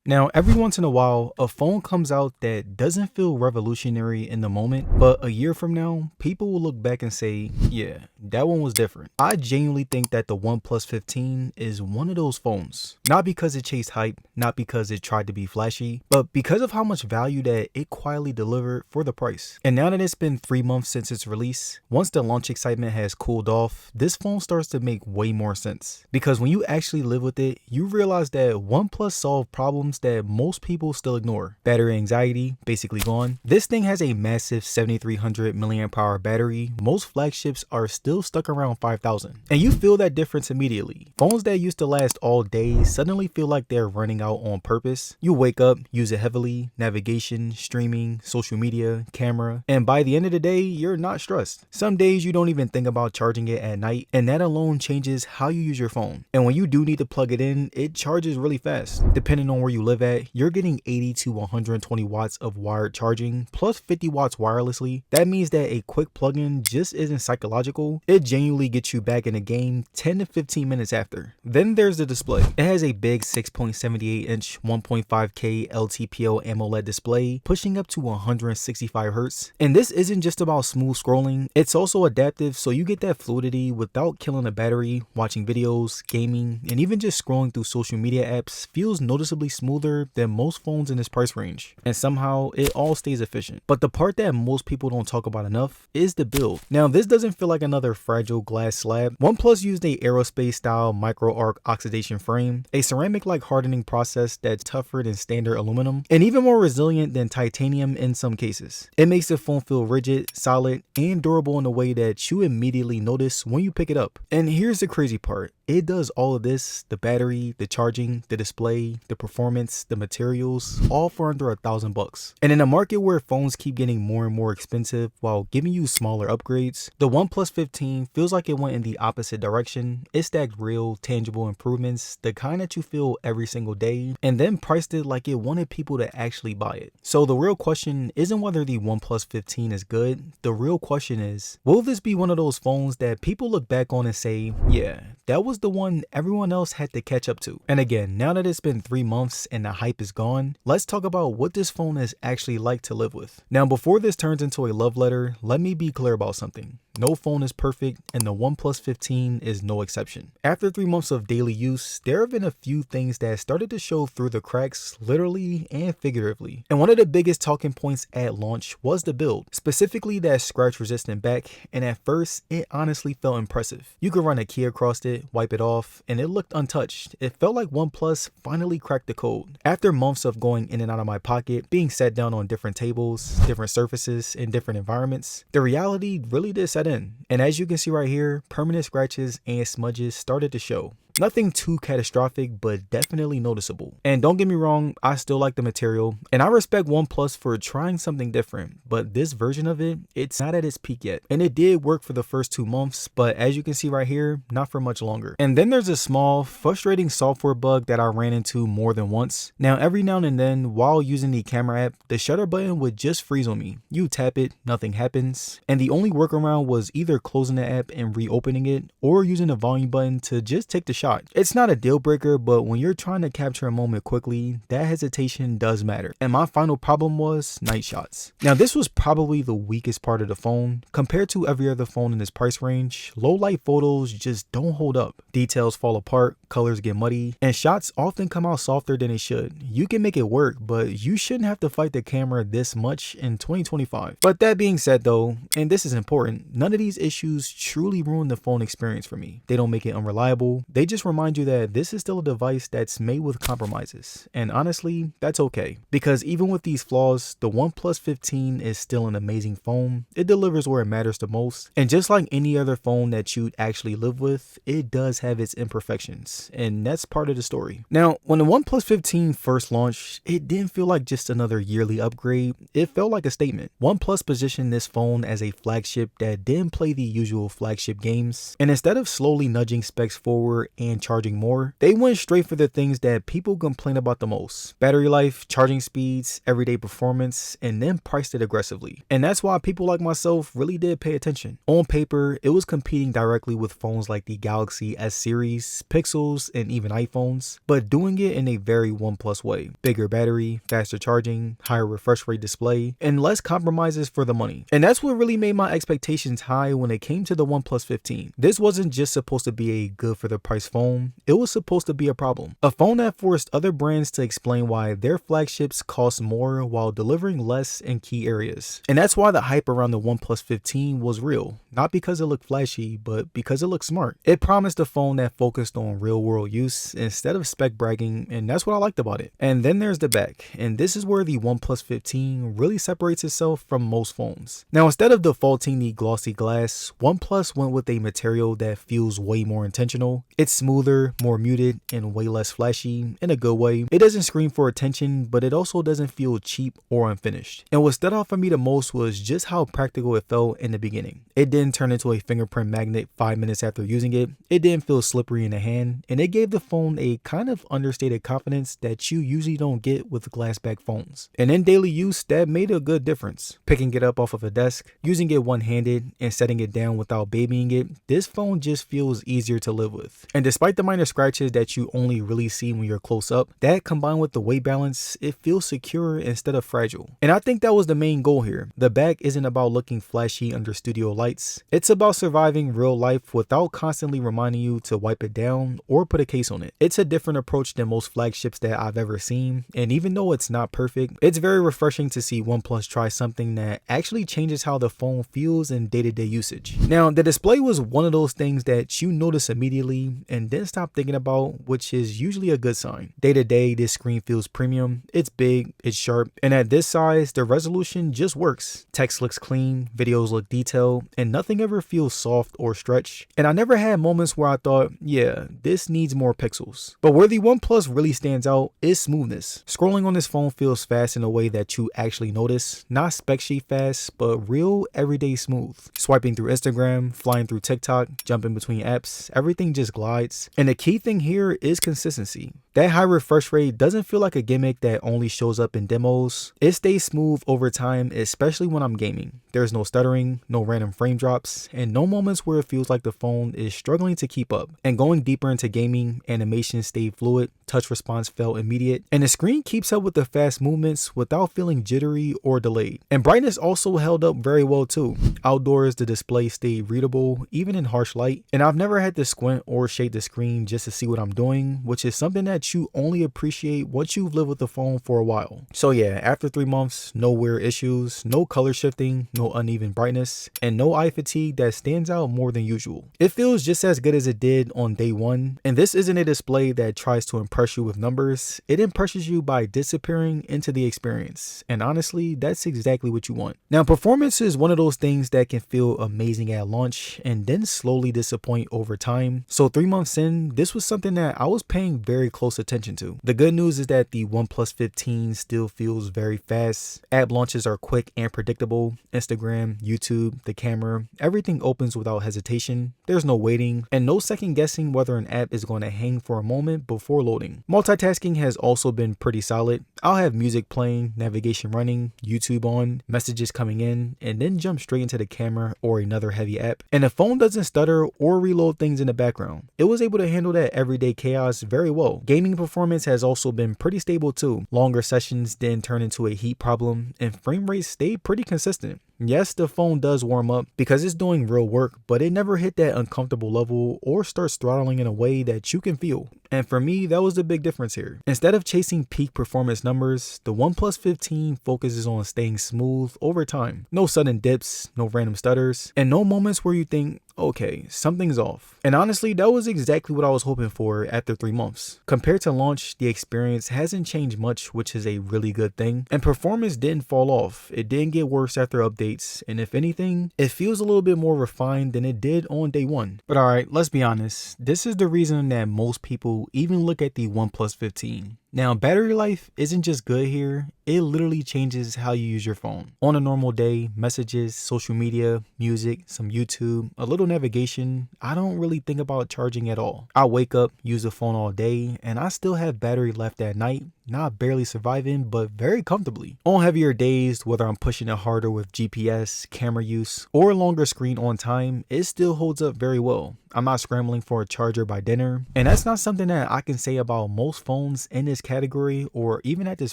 Now, every once in a while, a phone comes out that doesn't feel revolutionary in the moment, but a year from now, people will look back and say, yeah, that one was different. I genuinely think that the OnePlus 15 is one of those phones. Not because it chased hype, not because it tried to be flashy, but because of how much value that it quietly delivered for the price. And now that it's been 3 months since its release, once the launch excitement has cooled off, this phone starts to make way more sense. Because when you actually live with it, you realize that OnePlus solved problems that most people still ignore. Battery anxiety, basically gone. This thing has a massive 7300 milliamp hour battery. Most flagships are still stuck around 5000. And you feel that difference immediately. Phones that used to last all day suddenly feel like they're running out on purpose. You wake up, use it heavily, navigation, streaming, social media, camera, and by the end of the day, you're not stressed. Some days you don't even think about charging it at night, and that alone changes how you use your phone. And when you do need to plug it in, it charges really fast. Depending on where you live at, you're getting 80 to 120 watts of wired charging plus 50 watts wirelessly. That means that a quick plug-in just isn't psychological. It genuinely gets you back in the game 10 to 15 minutes after. Then there's the display. It has a big 6.78 inch 1.5K LTPO AMOLED display pushing up to 165 Hz. And this isn't just about smooth scrolling, it's also adaptive, so you get that fluidity without killing the battery. Watching videos, gaming, and even just scrolling through social media apps feels noticeably smoother than most phones in this price range, and somehow it all stays efficient. But the part that most people don't talk about enough is the build. Now, this doesn't feel like another fragile glass slab. OnePlus used a aerospace style micro arc oxidation frame, a ceramic like hardening process that's tougher than standard aluminum and even more resilient than titanium in some cases. It makes the phone feel rigid, solid, and durable in a way that you immediately notice when you pick it up. And here's the crazy part. It does all of this, the battery, the charging, the display, the performance, the materials, all for under $1,000. And in a market where phones keep getting more and more expensive while giving you smaller upgrades, the OnePlus 15 feels like it went in the opposite direction. It stacked real, tangible improvements, the kind that you feel every single day, and then priced it like it wanted people to actually buy it. So the real question isn't whether the OnePlus 15 is good. The real question is, will this be one of those phones that people look back on and say, yeah, that was the one everyone else had to catch up to? And again, now that it's been 3 months and the hype is gone, let's talk about what this phone is actually like to live with. Now, before this turns into a love letter, let me be clear about something. No phone is perfect, and the OnePlus 15 is no exception. After 3 months of daily use, there have been a few things that started to show through the cracks, literally and figuratively. And one of the biggest talking points at launch was the build, specifically that scratch-resistant back, and at first, it honestly felt impressive. You could run a key across it, wipe it off, and it looked untouched. It felt like OnePlus finally cracked the code. After months of going in and out of my pocket, being sat down on different tables, different surfaces, in different environments, the reality really did set in. And as you can see right here, permanent scratches and smudges started to show. Nothing too catastrophic, but definitely noticeable. And don't get me wrong, I still like the material, and I respect OnePlus for trying something different, but this version of it, it's not at its peak yet. And it did work for the first 2 months, but as you can see right here, not for much longer. And then there's a small, frustrating software bug that I ran into more than once. Now, every now and then, while using the camera app, the shutter button would just freeze on me. You tap it, nothing happens, and the only workaround was either closing the app and reopening it, or using the volume button to just take the shot. It's not a deal breaker, but when you're trying to capture a moment quickly, that hesitation does matter. And my final problem was night shots. Now, this was probably the weakest part of the phone. Compared to every other phone in this price range, low light photos just don't hold up. Details fall apart, colors get muddy, and shots often come out softer than they should. You can make it work, but you shouldn't have to fight the camera this much in 2025. But that being said though, and this is important, none of these issues truly ruin the phone experience for me. They don't make it unreliable. They just remind you that this is still a device that's made with compromises. And honestly, that's okay. Because even with these flaws, the OnePlus 15 is still an amazing phone. It delivers where it matters the most. And just like any other phone that you'd actually live with, it does have its imperfections. And that's part of the story. Now, when the OnePlus 15 first launched, it didn't feel like just another yearly upgrade. It felt like a statement. OnePlus positioned this phone as a flagship that didn't play the usual flagship games. And instead of slowly nudging specs forward and charging more, they went straight for the things that people complain about the most: battery life, charging speeds, everyday performance, and then priced it aggressively. And that's why people like myself really did pay attention. On paper, it was competing directly with phones like the Galaxy S series, Pixels, and even iPhones, but doing it in a very OnePlus way. Bigger battery, faster charging, higher refresh rate display, and less compromises for the money. And that's what really made my expectations high when it came to the OnePlus 15. This wasn't just supposed to be a good for the price phone, it was supposed to be a problem. A phone that forced other brands to explain why their flagships cost more while delivering less in key areas. And that's why the hype around the OnePlus 15 was real, not because it looked flashy, but because it looked smart. It promised a phone that focused on real world use instead of spec bragging, and that's what I liked about it. And then there's the back, and this is where the OnePlus 15 really separates itself from most phones. Now, instead of defaulting the glossy glass, OnePlus went with a material that feels way more intentional. It's smoother, more muted, and way less flashy in a good way. It doesn't scream for attention, but it also doesn't feel cheap or unfinished. And what stood out for me the most was just how practical it felt in the beginning. It didn't turn into a fingerprint magnet 5 minutes after using it. It didn't feel slippery in the hand, and it gave the phone a kind of understated confidence that you usually don't get with glass back phones. And in daily use, that made a good difference. Picking it up off of a desk, using it one-handed, and setting it down without babying it, this phone just feels easier to live with. And despite the minor scratches that you only really see when you're close up, that combined with the weight balance, it feels secure instead of fragile. And I think that was the main goal here. The back isn't about looking flashy under studio lights. It's about surviving real life without constantly reminding you to wipe it down or put a case on it. It's a different approach than most flagships that I've ever seen, and even though it's not perfect, it's very refreshing to see OnePlus try something that actually changes how the phone feels in day-to-day usage. Now, the display was one of those things that you notice immediately and then stop thinking about, which is usually a good sign. Day-to-day, this screen feels premium. It's big, it's sharp, and at this size, the resolution just works. Text looks clean, videos look detailed, and nothing ever feels soft or stretched. And I never had moments where I thought, yeah, this needs more pixels. But where the OnePlus really stands out is smoothness. Scrolling on this phone feels fast in a way that you actually notice, not spec sheet fast, but real everyday smooth. Swiping through Instagram, flying through TikTok, jumping between apps, everything just glides. And the key thing here is consistency. That high refresh rate doesn't feel like a gimmick that only shows up in demos. It stays smooth over time, especially when I'm gaming. There's no stuttering, no random frame drops, and no moments where it feels like the phone is struggling to keep up. And going deeper into gaming, animations stayed fluid, touch response felt immediate, and the screen keeps up with the fast movements without feeling jittery or delayed. And brightness also held up very well too. Outdoors, the display stayed readable, even in harsh light, and I've never had to squint or shake the screen just to see what I'm doing, which is something that you only appreciate once you've lived with the phone for a while. So yeah, after 3 months, no weird issues, no color shifting, no uneven brightness, and no eye fatigue that stands out more than usual. It feels just as good as it did on day one, and this isn't a display that tries to impress you with numbers. It impresses you by disappearing into the experience, and honestly, that's exactly what you want. Now, performance is one of those things that can feel amazing at launch and then slowly disappoint over time. So 3 months in, this was something that I was paying very close attention to. The good news is that the OnePlus 15 still feels very fast. App launches are quick and predictable. Instagram, YouTube, the camera, everything opens without hesitation. There's no waiting and no second guessing whether an app is going to hang for a moment before loading. Multitasking has also been pretty solid. I'll have music playing, navigation running, YouTube on, messages coming in, and then jump straight into the camera or another heavy app. And the phone doesn't stutter or reload things in the background. It was able to handle that everyday chaos very well. Gaming performance has also been pretty stable too. Longer sessions didn't turn into a heat problem, and frame rates stayed pretty consistent. Yes, the phone does warm up because it's doing real work, but it never hit that uncomfortable level or starts throttling in a way that you can feel. And for me, that was the big difference here. Instead of chasing peak performance numbers, the OnePlus 15 focuses on staying smooth over time. No sudden dips, no random stutters, and no moments where you think, okay, something's off. And honestly, that was exactly what I was hoping for after 3 months. Compared to launch, the experience hasn't changed much, which is a really good thing. And performance didn't fall off. It didn't get worse after updates. And if anything, it feels a little bit more refined than it did on day one. But alright, let's be honest. This is the reason that most people even look at the OnePlus 15. Now, battery life isn't just good here, it literally changes how you use your phone. On a normal day, messages, social media, music, some YouTube, a little navigation, I don't really think about charging at all. I wake up, use the phone all day, and I still have battery left at night, not barely surviving, but very comfortably. On heavier days, whether I'm pushing it harder with GPS, camera use, or longer screen on time, it still holds up very well. I'm not scrambling for a charger by dinner, and that's not something that I can say about most phones in this category or even at this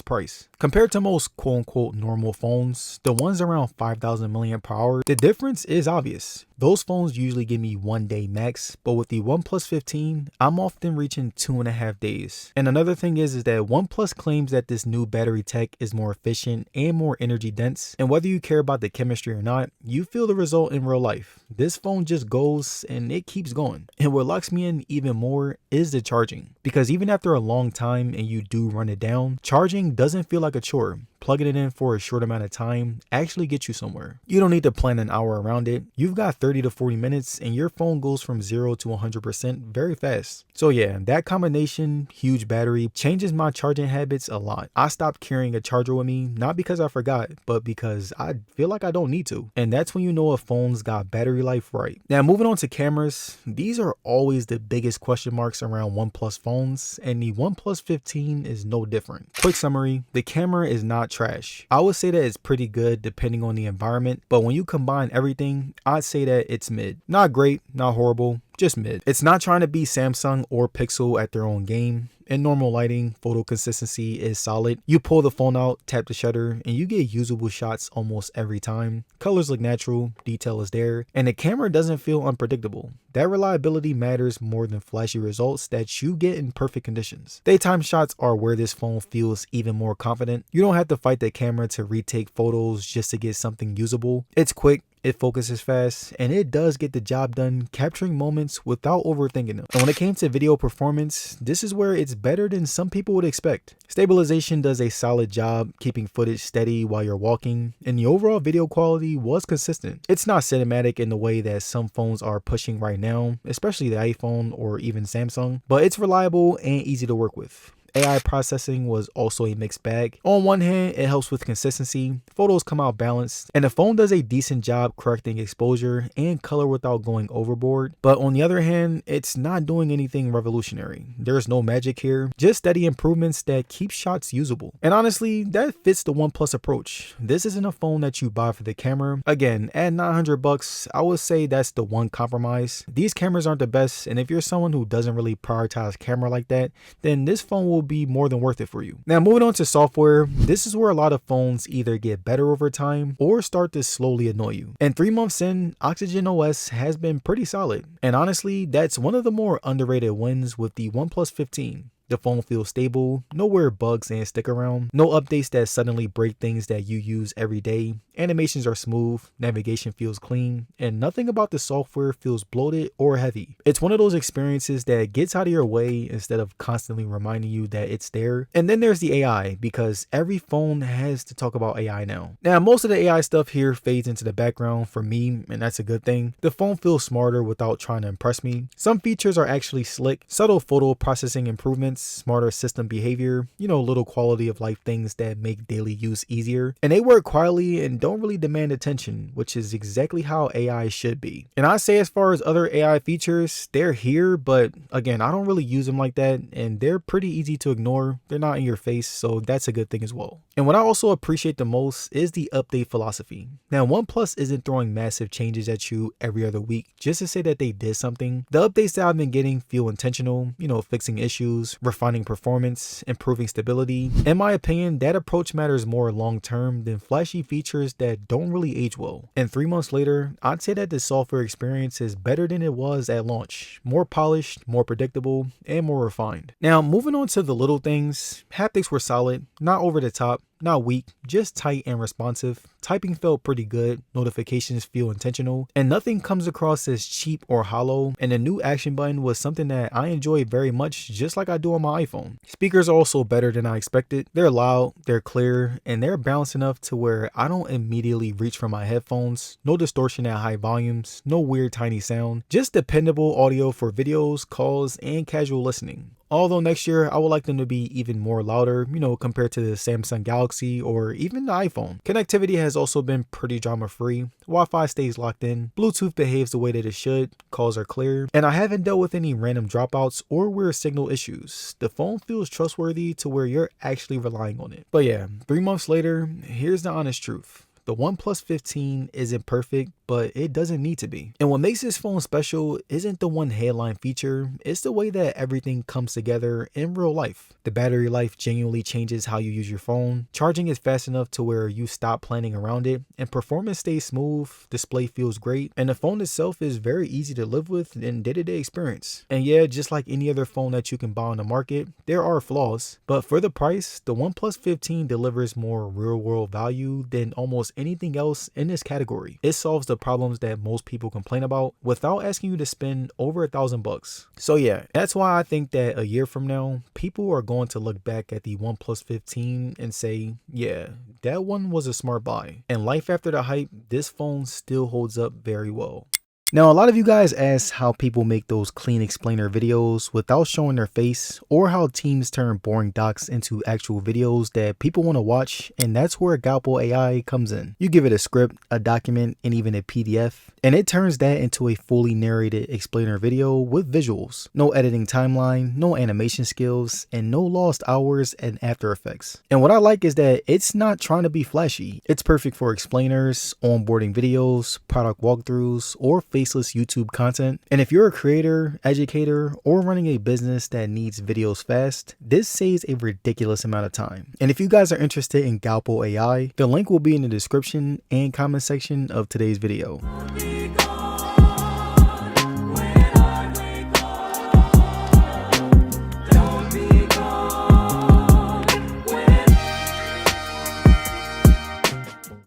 price. Compared to most quote-unquote normal phones, the ones around 5,000 mAh, the difference is obvious. Those phones usually give me 1 day max, but with the OnePlus 15, I'm often reaching 2.5 days. And another thing is that OnePlus claims that this new battery tech is more efficient and more energy dense, and whether you care about the chemistry or not, you feel the result in real life. This phone just goes and it keeps going. And what locks me in even more is the charging, because even after a long time and you do run it down, charging doesn't feel like a chore. Plugging it in for a short amount of time actually gets you somewhere. You don't need to plan an hour around it. You've got 30 to 40 minutes and your phone goes from 0 to 100% very fast. So yeah, that combination, huge battery, changes my charging habits a lot. I stopped carrying a charger with me, not because I forgot, but because I feel like I don't need to. And that's when you know a phone's got battery life right. Now moving on to cameras, these are always the biggest question marks around OnePlus phones, and the OnePlus 15 is no different. Quick summary, the camera is not trash. I would say that it's pretty good depending on the environment, but when you combine everything, I'd say that it's mid. Not great, not horrible, just mid. It's not trying to be Samsung or Pixel at their own game. In normal lighting, photo consistency is solid. You pull the phone out, tap the shutter, and you get usable shots almost every time. Colors look natural, detail is there, and the camera doesn't feel unpredictable. That reliability matters more than flashy results that you get in perfect conditions. Daytime shots are where this phone feels even more confident. You don't have to fight the camera to retake photos just to get something usable. It's quick, it focuses fast, and it does get the job done, capturing moments without overthinking them. And when it came to video performance, this is where it's better than some people would expect. Stabilization does a solid job keeping footage steady while you're walking, and the overall video quality was consistent. It's not cinematic in the way that some phones are pushing right now, especially the iPhone or even Samsung, but it's reliable and easy to work with. AI processing was also a mixed bag. On one hand, it helps with consistency, photos come out balanced, and the phone does a decent job correcting exposure and color without going overboard. But on the other hand, it's not doing anything revolutionary. There's no magic here, just steady improvements that keep shots usable. And honestly, that fits the OnePlus approach. This isn't a phone that you buy for the camera. Again, at $900, I would say that's the one compromise. These cameras aren't the best, and if you're someone who doesn't really prioritize camera like that, then this phone will be more than worth it for you. Now moving on to software, this is where a lot of phones either get better over time or start to slowly annoy you. And 3 months in, Oxygen OS has been pretty solid. And honestly, that's one of the more underrated wins with the OnePlus 15. The phone feels stable, no weird bugs and stick around, no updates that suddenly break things that you use every day, animations are smooth, navigation feels clean, and nothing about the software feels bloated or heavy. It's one of those experiences that gets out of your way instead of constantly reminding you that it's there. And then there's the AI, because every phone has to talk about AI now. Now most of the AI stuff here fades into the background for me, and that's a good thing. The phone feels smarter without trying to impress me. Some features are actually slick, subtle photo processing improvements, smarter system behavior, little quality of life things that make daily use easier. And they work quietly and don't really demand attention, which is exactly how AI should be. And I say as far as other AI features, they're here, but again, I don't really use them like that, and they're pretty easy to ignore. They're not in your face, so that's a good thing as well. And what I also appreciate the most is the update philosophy. Now, OnePlus isn't throwing massive changes at you every other week just to say that they did something. The updates that I've been getting feel intentional, fixing issues, refining performance, improving stability. In my opinion, that approach matters more long-term than flashy features that don't really age well. And 3 months later, I'd say that the software experience is better than it was at launch. More polished, more predictable, and more refined. Now, moving on to the little things, haptics were solid, not over the top, not weak, just tight and responsive. Typing felt pretty good, notifications feel intentional, and nothing comes across as cheap or hollow. And the new action button was something that I enjoy very much, just like I do on my iPhone. Speakers are also better than I expected. They're loud, they're clear, and they're balanced enough to where I don't immediately reach for my headphones. No distortion at high volumes, no weird tiny sound, just dependable audio for videos, calls, and casual listening. Although next year, I would like them to be even more louder, compared to the Samsung Galaxy or even the iPhone. Connectivity has also been pretty drama-free. Wi-Fi stays locked in. Bluetooth behaves the way that it should. Calls are clear. And I haven't dealt with any random dropouts or weird signal issues. The phone feels trustworthy to where you're actually relying on it. But yeah, 3 months later, here's the honest truth. The OnePlus 15 isn't perfect, but it doesn't need to be. And what makes this phone special isn't the one headline feature, it's the way that everything comes together in real life. The battery life genuinely changes how you use your phone. Charging is fast enough to where you stop planning around it, and performance stays smooth, display feels great, and the phone itself is very easy to live with in day-to-day experience. And yeah, just like any other phone that you can buy on the market, there are flaws, but for the price, the OnePlus 15 delivers more real-world value than almost anything else in this category. It solves the problems that most people complain about without asking you to spend over $1,000. So yeah, that's why I think that a year from now, people are going to look back at the OnePlus 15 and say, yeah, that one was a smart buy. And life after the hype, this phone still holds up very well. Now, a lot of you guys ask how people make those clean explainer videos without showing their face, or how teams turn boring docs into actual videos that people want to watch, and that's where Galpo AI comes in. You give it a script, a document, and even a PDF, and it turns that into a fully narrated explainer video with visuals. No editing timeline, no animation skills, and no lost hours and After Effects. And what I like is that it's not trying to be flashy. It's perfect for explainers, onboarding videos, product walkthroughs, or faceless YouTube content. And if you're a creator, educator, or running a business that needs videos fast, this saves a ridiculous amount of time. And if you guys are interested in Galpo AI, the link will be in the description and comment section of today's video.